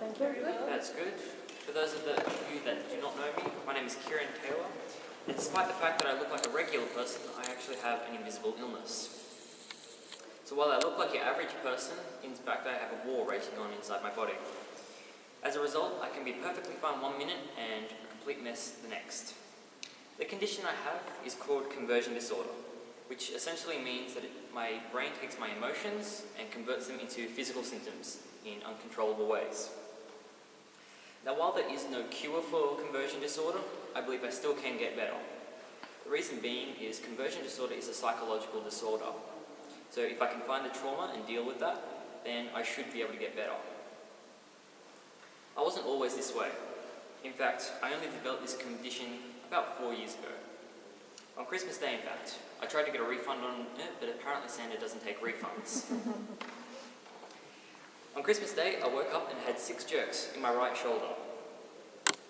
thank you. That's good. For those of you that do not know me, my name is Kieran Taylor, and despite the fact that I look like a regular person, I actually have an invisible illness. So while I look like your average person, in fact I have a war raging on inside my body. As a result, I can be perfectly fine 1 minute and a complete mess the next. The condition I have is called conversion disorder, which essentially means that my brain takes my emotions and converts them into physical symptoms in uncontrollable ways. Now, while there is no cure for conversion disorder, I believe I still can get better. The reason being is conversion disorder is a psychological disorder. So if I can find the trauma and deal with that, then I should be able to get better. I wasn't always this way. In fact, I only developed this condition about 4 years ago. On Christmas Day, in fact, I tried to get a refund on it, but apparently Santa doesn't take refunds. On Christmas Day, I woke up and had 6 jerks in my right shoulder.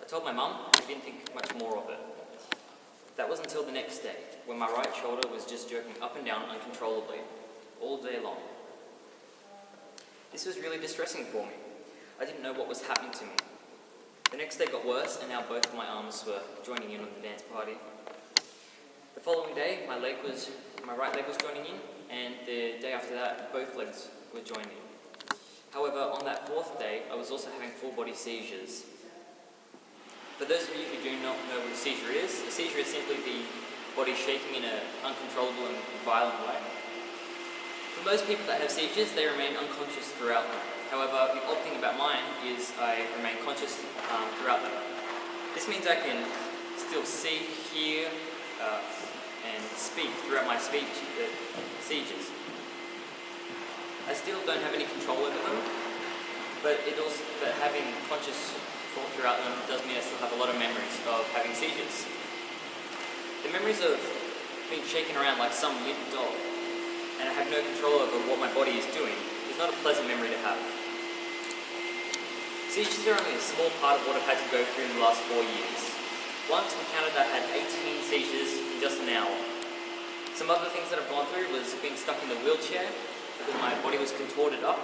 I told my mum, I didn't think much more of it. That was until the next day, when my right shoulder was just jerking up and down uncontrollably, all day long. This was really distressing for me. I didn't know what was happening to me. The next day got worse, and now both of my arms were joining in on the dance party. The following day, my right leg was joining in, and the day after that, both legs were joining in. However, on that 4th day, I was also having full-body seizures. For those of you who do not know what a seizure is simply the body shaking in an uncontrollable and violent way. For most people that have seizures, they remain unconscious throughout them. However, the odd thing about mine is I remain conscious throughout them. This means I can still see, hear, and speak throughout my seizures. I still don't have any control over them, but having conscious thought throughout them does mean I still have a lot of memories of having seizures. The memories of being shaken around like some limp doll, and I have no control over what my body is doing, is not a pleasant memory to have. Seizures are only a small part of what I've had to go through in the last 4 years. Once in Canada, I had 18 seizures in just an hour. Some other things that I've gone through was being stuck in the wheelchair, because my body was contorted up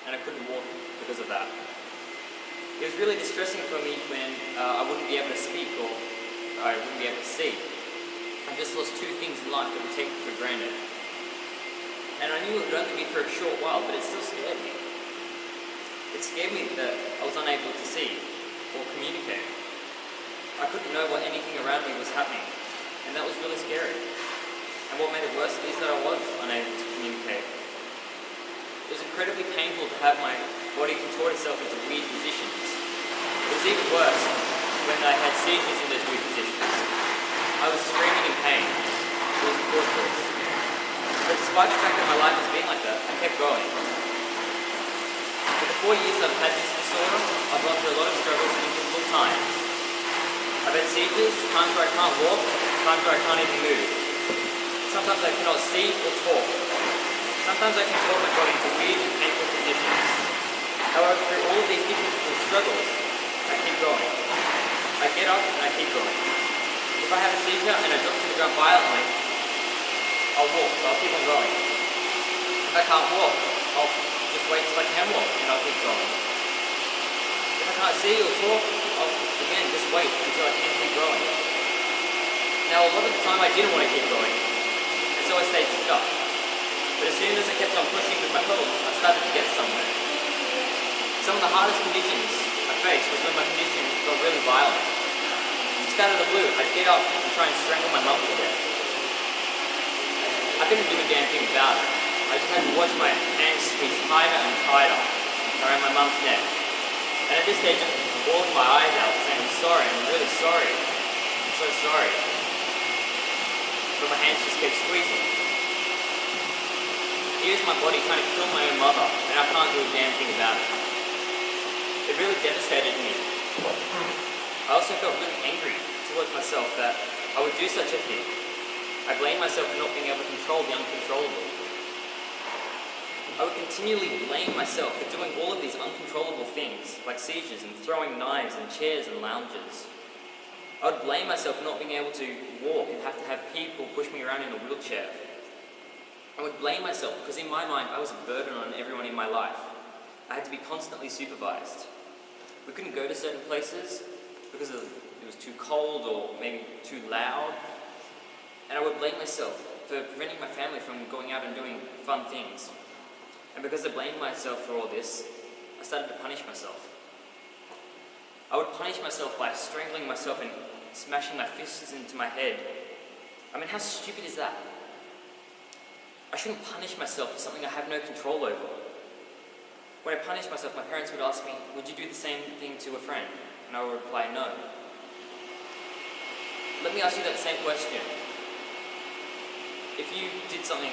and I couldn't walk because of that. It was really distressing for me when I wouldn't be able to speak or I wouldn't be able to see. I just lost 2 things in life that we take for granted. And I knew it would only be for a short while, but it still scared me. It scared me that I was unable to see or communicate. I couldn't know what anything around me was happening, and that was really scary. And what made it worse is that I was unable to communicate. It was incredibly painful to have my body contort itself into weird positions. It was even worse when I had seizures in those weird positions. I was screaming in pain. It was torturous. But despite the fact that my life has been like that, I kept going. For the 4 years I've had this disorder, I've gone through a lot of struggles and difficult times. I've had seizures, times where I can't walk, times where I can't even move. Sometimes I cannot see or talk. Sometimes I can contort my body into weird and painful positions. However, through all of these difficult struggles, I keep going. I get up and I keep going. If I have a seizure and I drop to the ground violently, I'll walk, so I'll keep on going. If I can't walk, I'll just wait till I can walk and I'll keep going. If I can't see or talk, I'll again just wait until I can keep going. Now, a lot of the time I didn't want to keep going, and so I stayed stuck. But as soon as I kept on pushing with my pedal, I started to get somewhere. Some of the hardest conditions I faced was when my condition got really violent. Just out of the blue, I'd get up and try and strangle my mum to death. I couldn't do a damn thing about it. I just had to watch my hands squeeze tighter and tighter around my mum's neck. And at this stage, I'm bawling my eyes out saying, I'm sorry, I'm really sorry. I'm so sorry. But my hands just kept squeezing. Here's my body trying to kill my own mother, and I can't do a damn thing about it. It really devastated me. I also felt really angry towards myself that I would do such a thing. I blamed myself for not being able to control the uncontrollable. I would continually blame myself for doing all of these uncontrollable things, like seizures and throwing knives and chairs and lounges. I would blame myself for not being able to walk and have to have people push me around in a wheelchair. I would blame myself because in my mind I was a burden on everyone in my life. I had to be constantly supervised. We couldn't go to certain places because it was too cold or maybe too loud. And I would blame myself for preventing my family from going out and doing fun things. And because I blamed myself for all this, I started to punish myself. I would punish myself by strangling myself and smashing my fists into my head. I mean, how stupid is that? I shouldn't punish myself for something I have no control over. When I punished myself, my parents would ask me, would you do the same thing to a friend? And I would reply, no. Let me ask you that same question. If you did something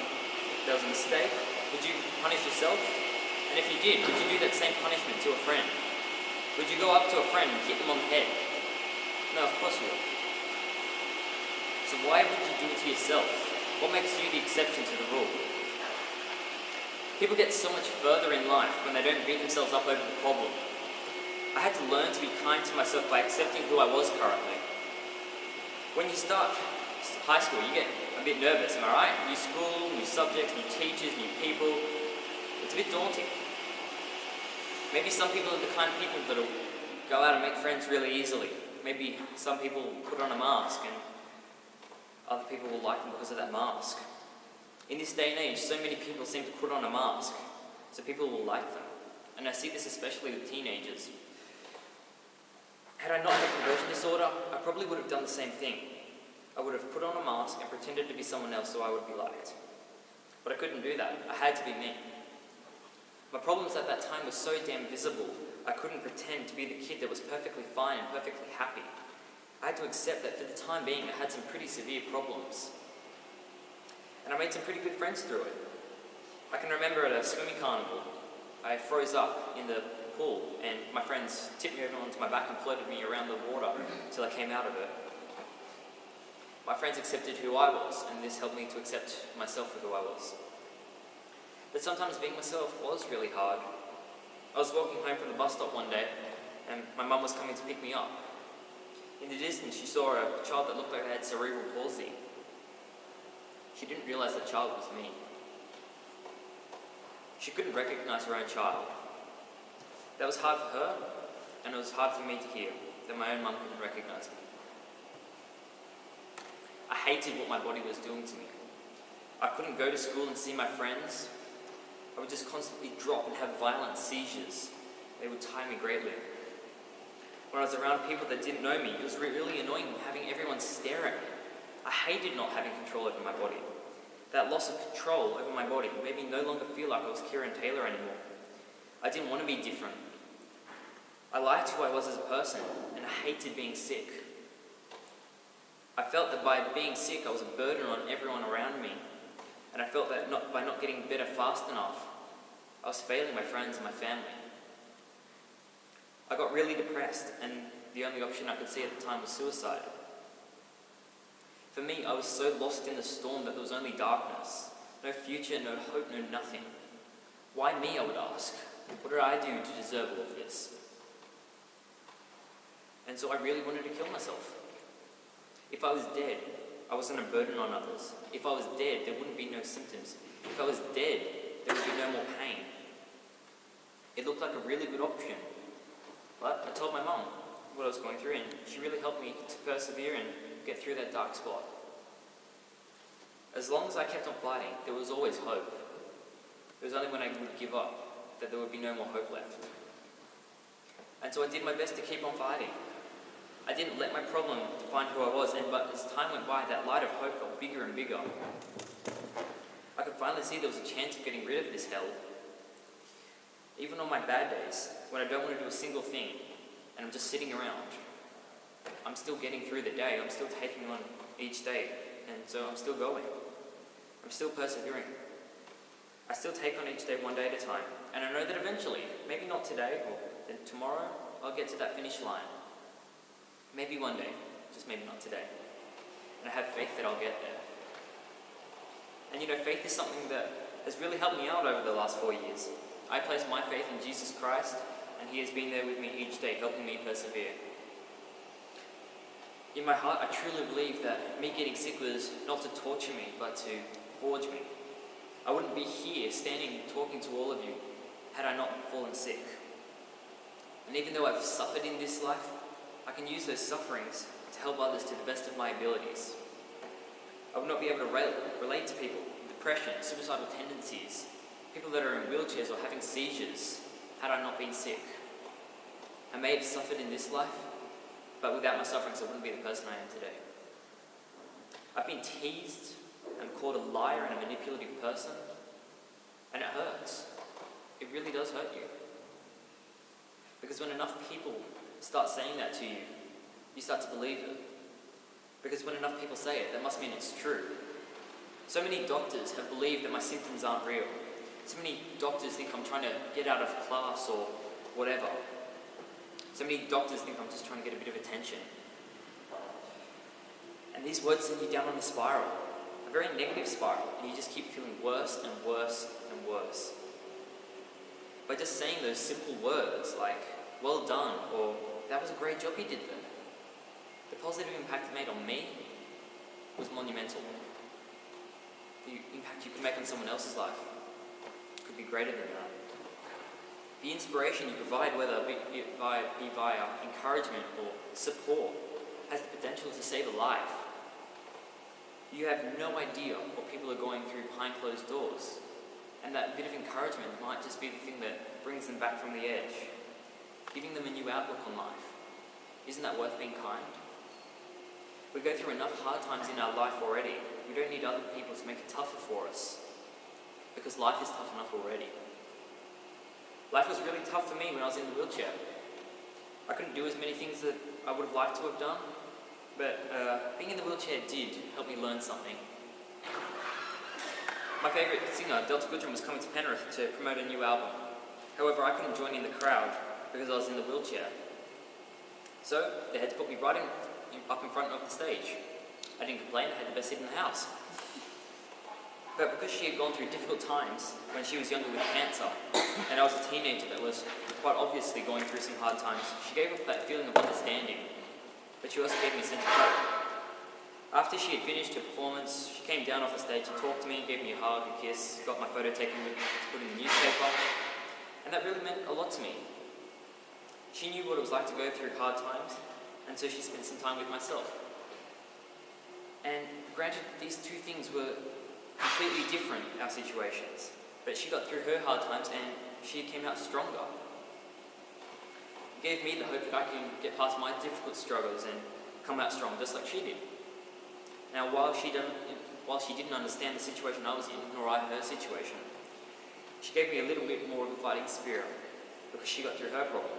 that was a mistake, would you punish yourself? And if you did, would you do that same punishment to a friend? Would you go up to a friend and hit them on the head? No, of course you would. So why would you do it to yourself? What makes you the exception to the rule? People get so much further in life when they don't beat themselves up over the problem. I had to learn to be kind to myself by accepting who I was currently. When you start high school, you get a bit nervous, am I right? New school, new subjects, new teachers, new people. It's a bit daunting. Maybe some people are the kind of people that will go out and make friends really easily. Maybe some people put on a mask and other people will like them because of that mask. In this day and age, so many people seem to put on a mask, so people will like them. And I see this especially with teenagers. Had I not had conversion disorder, I probably would have done the same thing. I would have put on a mask and pretended to be someone else so I would be liked. But I couldn't do that. I had to be me. My problems at that time were so damn visible, I couldn't pretend to be the kid that was perfectly fine and perfectly happy. I had to accept that for the time being I had some pretty severe problems. And I made some pretty good friends through it. I can remember at a swimming carnival, I froze up in the pool and my friends tipped me over onto my back and floated me around the water until I came out of it. My friends accepted who I was, and this helped me to accept myself for who I was. But sometimes being myself was really hard. I was walking home from the bus stop one day, and my mum was coming to pick me up. In the distance, she saw a child that looked like they had cerebral palsy. She didn't realise that child was me. She couldn't recognise her own child. That was hard for her, and it was hard for me to hear that my own mum couldn't recognise me. I hated what my body was doing to me. I couldn't go to school and see my friends. I would just constantly drop and have violent seizures. They would tire me greatly. When I was around people that didn't know me, it was really annoying having everyone stare at me. I hated not having control over my body. That loss of control over my body made me no longer feel like I was Kieran Taylor anymore. I didn't want to be different. I liked who I was as a person, and I hated being sick. I felt that by being sick, I was a burden on everyone around me. And I felt that by not getting better fast enough, I was failing my friends and my family. I got really depressed, and the only option I could see at the time was suicide. For me, I was so lost in the storm that there was only darkness. No future, no hope, no nothing. Why me, I would ask? What did I do to deserve all of this? And so I really wanted to kill myself. If I was dead, I wasn't a burden on others. If I was dead, there wouldn't be no symptoms. If I was dead, there would be no more pain. It looked like a really good option. But I told my mum what I was going through, and she really helped me to persevere and get through that dark spot. As long as I kept on fighting, there was always hope. It was only when I would give up that there would be no more hope left. And so I did my best to keep on fighting. I didn't let my problem define who I was, but as time went by, that light of hope got bigger and bigger. I could finally see there was a chance of getting rid of this hell. Even on my bad days, when I don't want to do a single thing, and I'm just sitting around, I'm still getting through the day, I'm still taking on each day, and so I'm still going. I'm still persevering. I still take on each day one day at a time, and I know that eventually, maybe not today, or then tomorrow, I'll get to that finish line. Maybe one day, just maybe not today. And I have faith that I'll get there. And faith is something that has really helped me out over the last 4 years. I place my faith in Jesus Christ, and He has been there with me each day, helping me persevere. In my heart, I truly believe that me getting sick was not to torture me, but to forge me. I wouldn't be here, standing, talking to all of you, had I not fallen sick. And even though I've suffered in this life, I can use those sufferings to help others to the best of my abilities. I would not be able to relate to people with depression, suicidal tendencies, people that are in wheelchairs or having seizures, had I not been sick. I may have suffered in this life, but without my sufferings, I wouldn't be the person I am today. I've been teased and called a liar and a manipulative person, and it hurts. It really does hurt you. Because when enough people start saying that to you, you start to believe it. Because when enough people say it, that must mean it's true. So many doctors have believed that my symptoms aren't real. So many doctors think I'm trying to get out of class or whatever. So many doctors think I'm just trying to get a bit of attention. And these words send you down on a spiral, a very negative spiral, and you just keep feeling worse and worse and worse. By just saying those simple words like, well done, or that was a great job you did there, the positive impact it made on me was monumental. The impact you could make on someone else's life could be greater than that. The inspiration you provide, whether it be via encouragement or support, has the potential to save a life. You have no idea what people are going through behind closed doors, and that bit of encouragement might just be the thing that brings them back from the edge, giving them a new outlook on life. Isn't that worth being kind? We go through enough hard times in our life already. We don't need other people to make it tougher for us, because life is tough enough already. Life was really tough for me when I was in the wheelchair. I couldn't do as many things that I would have liked to have done, but being in the wheelchair did help me learn something. My favourite singer, Delta Goodrum, was coming to Penrith to promote a new album. However, I couldn't join in the crowd because I was in the wheelchair. So they had to put me right up in front of the stage. I didn't complain, I had the best seat in the house. But because she had gone through difficult times when she was younger with cancer, and I was a teenager that was quite obviously going through some hard times, she gave off that feeling of understanding, but she also gave me a sense of hope. After she had finished her performance, she came down off the stage and talked to me, gave me a hug, a kiss, got my photo taken with put in the newspaper, and that really meant a lot to me. She knew what it was like to go through hard times, and so she spent some time with myself. And granted, these two things were completely different, our situations, but she got through her hard times and she came out stronger. It gave me the hope that I can get past my difficult struggles and come out strong just like she did. Now, while she didn't understand the situation I was in, nor I her situation, she gave me a little bit more of a fighting spirit because she got through her problem.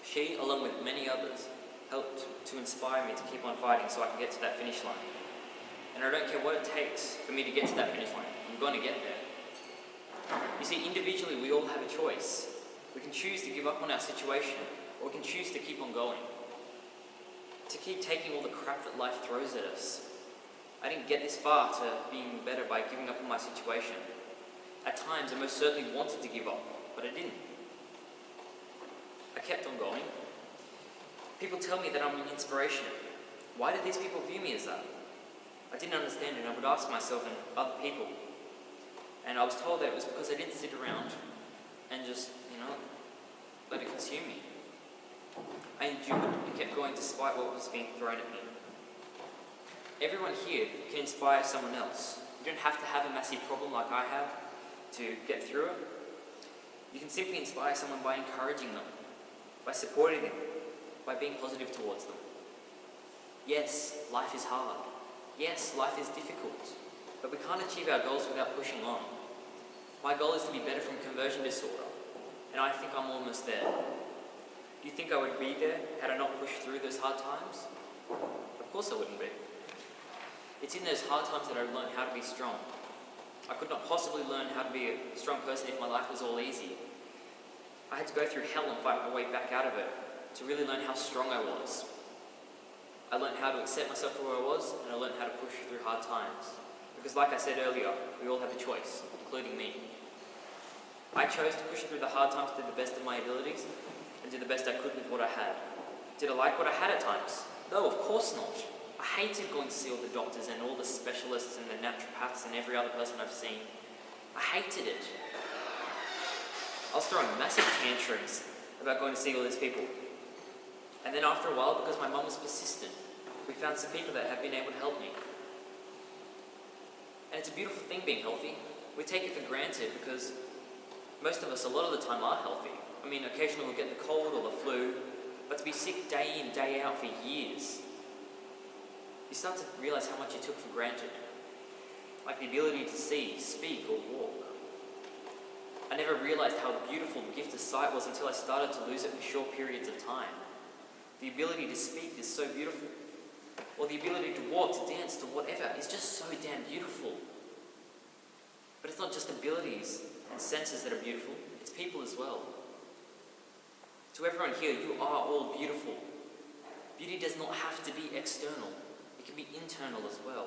She, along with many others, helped to inspire me to keep on fighting so I can get to that finish line. And I don't care what it takes for me to get to that finish line. I'm going to get there. You see, individually we all have a choice. We can choose to give up on our situation, or we can choose to keep on going. To keep taking all the crap that life throws at us. I didn't get this far to being better by giving up on my situation. At times I most certainly wanted to give up, but I didn't. I kept on going. People tell me that I'm an inspiration. Why do these people view me as that? I didn't understand it, and I would ask myself and other people. And I was told that it was because I didn't sit around and just, let it consume me. I endured and kept going despite what was being thrown at me. Everyone here can inspire someone else. You don't have to have a massive problem like I have to get through it. You can simply inspire someone by encouraging them, by supporting them, by being positive towards them. Yes, life is hard. Yes, life is difficult, but we can't achieve our goals without pushing on. My goal is to be better from conversion disorder, and I think I'm almost there. Do you think I would be there had I not pushed through those hard times? Of course I wouldn't be. It's in those hard times that I learned how to be strong. I could not possibly learn how to be a strong person if my life was all easy. I had to go through hell and fight my way back out of it to really learn how strong I was. I learned how to accept myself for where I was, and I learned how to push through hard times. Because like I said earlier, we all have a choice, including me. I chose to push through the hard times to the best of my abilities, and do the best I could with what I had. Did I like what I had at times? No, of course not. I hated going to see all the doctors and all the specialists and the naturopaths and every other person I've seen. I hated it. I was throwing massive tantrums, about going to see all these people. And then after a while, because my mum was persistent, we found some people that have been able to help me. And it's a beautiful thing being healthy. We take it for granted because most of us, a lot of the time, are healthy. I mean, occasionally we'll get the cold or the flu, but to be sick day in, day out for years, you start to realize how much you took for granted. Like the ability to see, speak, or walk. I never realized how beautiful the gift of sight was until I started to lose it for short periods of time. The ability to speak is so beautiful. Or the ability to walk, to dance, to whatever is just so damn beautiful. But it's not just abilities and senses that are beautiful, it's people as well. To everyone here, you are all beautiful. Beauty does not have to be external. It can be internal as well.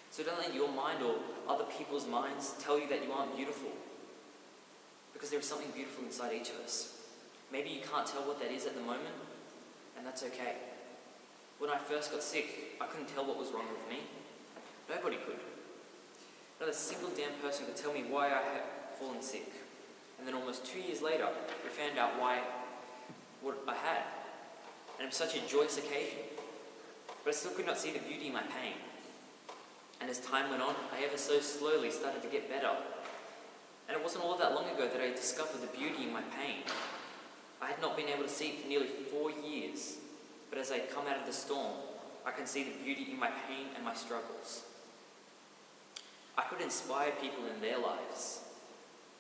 So don't let your mind or other people's minds tell you that you aren't beautiful. Because there is something beautiful inside each of us. Maybe you can't tell what that is at the moment, and that's okay. When I first got sick, I couldn't tell what was wrong with me. Nobody could. Not a single damn person could tell me why I had fallen sick. And then almost 2 years later, we found out what I had. And it was such a joyous occasion. But I still could not see the beauty in my pain. And as time went on, I ever so slowly started to get better. And it wasn't all that long ago that I discovered the beauty in my pain. I had not been able to see it for nearly 4 years. But as I come out of the storm, I can see the beauty in my pain and my struggles. I could inspire people in their lives.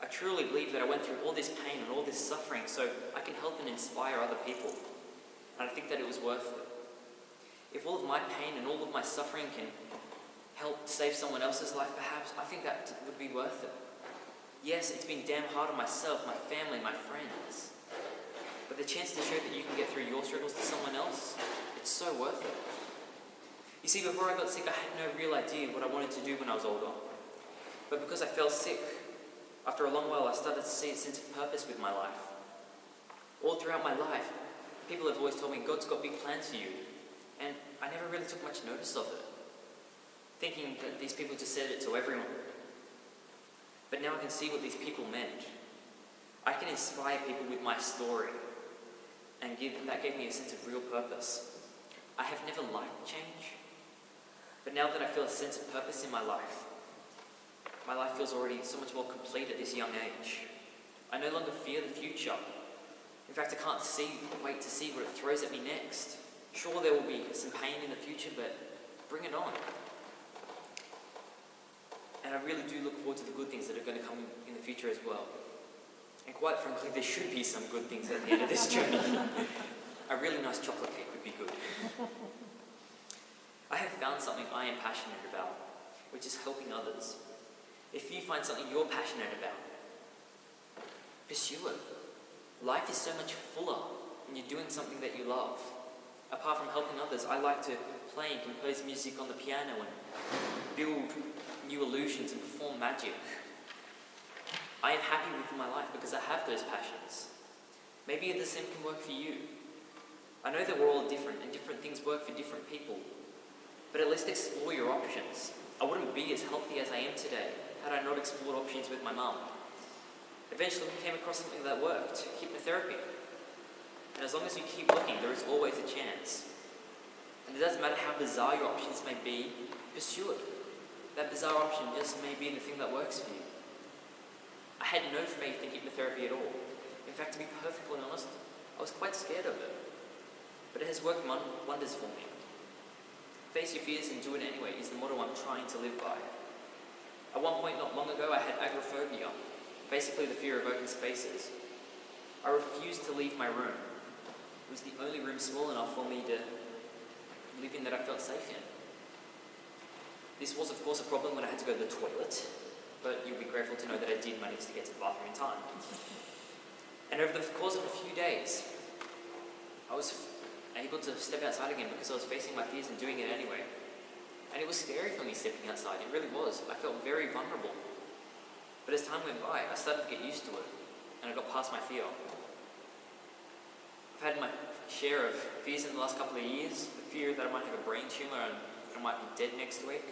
I truly believe that I went through all this pain and all this suffering so I can help and inspire other people. And I think that it was worth it. If all of my pain and all of my suffering can help save someone else's life perhaps, I think that would be worth it. Yes, it's been damn hard on myself, my family, my friends. But the chance to show that you can get through your struggles to someone else, it's so worth it. You see, before I got sick, I had no real idea what I wanted to do when I was older. But because I fell sick, after a long while I started to see a sense of purpose with my life. All throughout my life, people have always told me God's got big plans for you. And I never really took much notice of it, thinking that these people just said it to everyone. But now I can see what these people meant. I can inspire people with my story, and that gave me a sense of real purpose. I have never liked change, but now that I feel a sense of purpose in my life feels already so much more complete at this young age. I no longer fear the future. In fact, I can't wait to see what it throws at me next. Sure, there will be some pain in the future, but bring it on. And I really do look forward to the good things that are going to come in the future as well. And quite frankly, there should be some good things at the end of this journey. A really nice chocolate cake would be good. I have found something I am passionate about, which is helping others. If you find something you're passionate about, pursue it. Life is so much fuller when you're doing something that you love. Apart from helping others, I like to play and compose music on the piano and build new illusions and perform magic. I am happy with my life because I have those passions. Maybe the same can work for you. I know that we're all different and different things work for different people, but at least explore your options. I wouldn't be as healthy as I am today had I not explored options with my mum. Eventually we came across something that worked, hypnotherapy. And as long as you keep looking, there is always a chance. And it doesn't matter how bizarre your options may be, pursue it. That bizarre option just may be the thing that works for you. I had no faith in hypnotherapy at all. In fact, to be perfectly honest, I was quite scared of it. But it has worked wonders for me. Face your fears and do it anyway is the motto I'm trying to live by. At one point not long ago, I had agoraphobia, basically the fear of open spaces. I refused to leave my room. It was the only room small enough for me to live in that I felt safe in. This was of course a problem when I had to go to the toilet, but you'll be grateful to know that I did manage to get to the bathroom in time. And over the course of a few days, I was able to step outside again because I was facing my fears and doing it anyway. And it was scary for me stepping outside, it really was. I felt very vulnerable. But as time went by, I started to get used to it, and I got past my fear. I've had my share of fears in the last couple of years. The fear that I might have a brain tumour and I might be dead next week.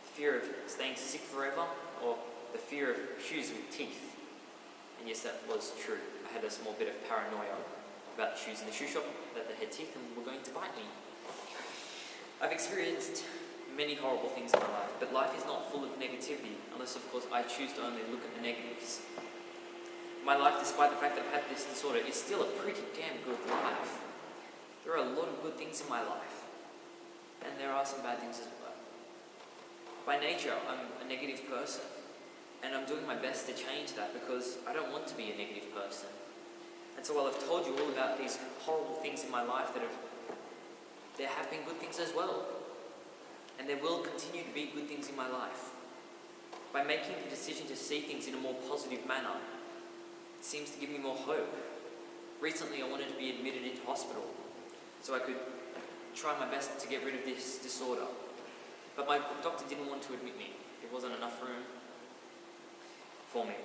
The fear of staying sick forever, or the fear of shoes with teeth. And yes, that was true. I I had a small bit of paranoia about the shoes in the shoe shop, that they had teeth and were going to bite me. I've experienced many horrible things in my life, but life is not full of negativity, unless of course I choose to only look at the negatives. My life, despite the fact that I've had this disorder, is still a pretty damn good life. There are a lot of good things in my life, and there are some bad things as well. By nature, I'm a negative person, and I'm doing my best to change that because I don't want to be a negative person. And so while I've told you all about these horrible things in my life, there have been good things as well. And there will continue to be good things in my life. By making the decision to see things in a more positive manner, it seems to give me more hope. Recently, I wanted to be admitted into hospital so I could try my best to get rid of this disorder. But my doctor didn't want to admit me. There wasn't enough room for me.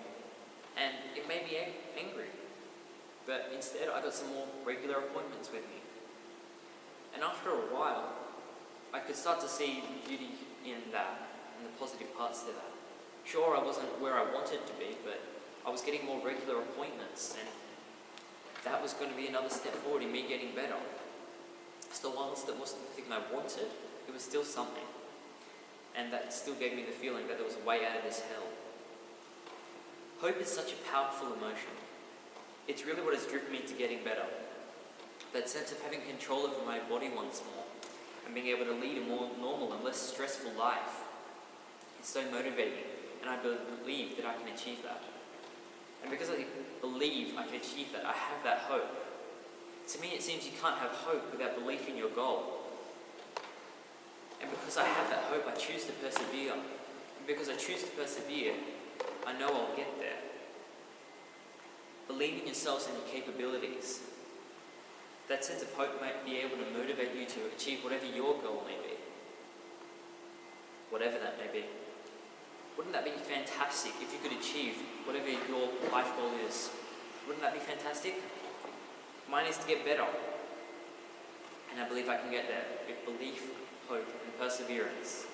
And it made me angry. But instead, I got some more regular appointments with me. And after a while, I could start to see beauty in that, and the positive parts to that. Sure, I wasn't where I wanted to be, but I was getting more regular appointments, and that was going to be another step forward in me getting better. So whilst it wasn't the thing I wanted, it was still something. And that still gave me the feeling that there was a way out of this hell. Hope is such a powerful emotion. It's really what has driven me to getting better. That sense of having control over my body once more, and being able to lead a more normal and less stressful life. It's so motivating, and I believe that I can achieve that. And because I believe I can achieve that, I have that hope. To me, it seems you can't have hope without belief in your goal. And because I have that hope, I choose to persevere. And because I choose to persevere, I know I'll get there. Believe in yourselves and your capabilities. That sense of hope might be able to motivate you to achieve whatever your goal may be. Whatever that may be. Wouldn't that be fantastic if you could achieve whatever your life goal is? Wouldn't that be fantastic? Mine is to get better. And I believe I can get there with belief, hope, and perseverance.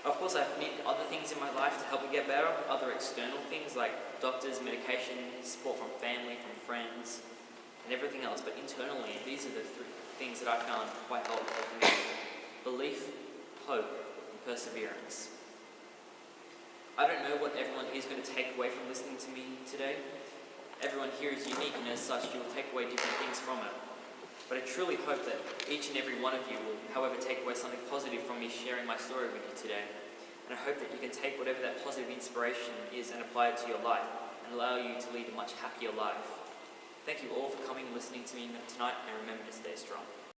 Of course, I've needed other things in my life to help me get better, other external things like doctors, medication, support from family, from friends, and everything else. But internally, these are the three things that I found quite helpful for me. Belief, hope, and perseverance. I don't know what everyone here is going to take away from listening to me today. Everyone here is unique, and as such, you'll take away different things from it. But I truly hope that each and every one of you will, however, take away something positive from me sharing my story with you today. And I hope that you can take whatever that positive inspiration is and apply it to your life and allow you to lead a much happier life. Thank you all for coming and listening to me tonight, and remember to stay strong.